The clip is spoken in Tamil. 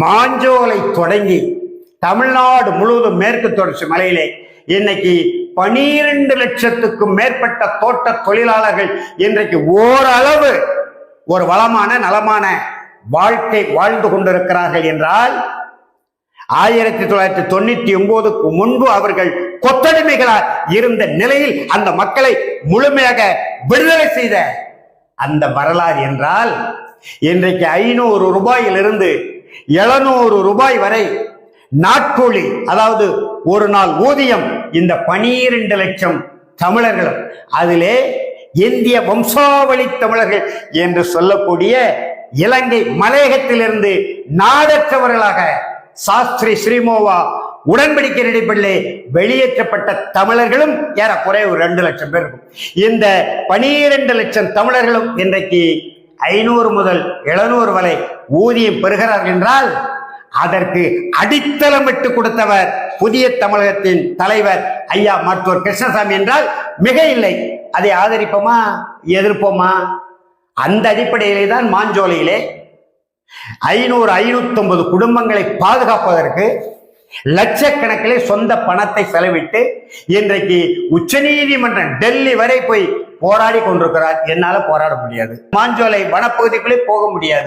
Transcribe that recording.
மாஞ்சோலை தொடங்கி தமிழ்நாடு முழுவதும் மேற்கு தொடர்ச்சி மலையிலே இன்னைக்கு 12 லட்சத்துக்கும் மேற்பட்ட தோட்ட தொழிலாளர்கள் இன்றைக்கு ஓரளவு ஒரு வளமான நலமான வாழ்க்கை வாழ்ந்து கொண்டிருக்கிறார்கள் என்றால் 1999க்கு முன்பு அவர்கள் கொத்தடிமைகளால் இருந்த நிலையில் அந்த மக்களை முழுமையாக விடுதலை செய்த அந்த வரலாறு என்றால் இன்றைக்கு 500 ரூபாயிலிருந்து 700 ரூபாய் வரை நாட்கூலி, அதாவது ஒரு நாள் ஊதியம் இந்த 12 லட்சம் தமிழர்களும், அதிலே இந்திய வம்சாவளி தமிழர்கள் என்று சொல்லக்கூடிய இலங்கை மலையகத்திலிருந்து நாடற்றவர்களாக சாஸ்திரி ஸ்ரீமோவா உடன்படிக்கை நடைபெறலே வெளியேற்றப்பட்ட தமிழர்களும் ஏறக்குறைய ஒரு 2 லட்சம் பேர் இருக்கும். இந்த 12 லட்சம் தமிழர்களும் இன்றைக்கு 500 முதல் 700 வரை ஊதியம் பெறுகிறார்கள் என்றால் அதற்கு அடித்தளமிட்டு கொடுத்தவர் புதிய தமிழகத்தின் தலைவர் ஐயா மருத்துவர் கிருஷ்ணசாமி என்றால் மிக இல்லை. அதை ஆதரிப்போமா எதிர்ப்போமா? அந்த அடிப்படையிலே தான் மாஞ்சோலையிலே 500-550 குடும்பங்களை பாதுகாப்பதற்கு லட்சக்கணக்கிலே சொந்த பணத்தை செலவிட்டு இன்றைக்கு உச்சநீதிமன்றம் டெல்லி வரை போய் போராடி கொண்டிருக்கிறார். என்னால போராட முடியாது. மாஞ்சோலை வனப்பகுதிக்குள்ளே போக முடியாது.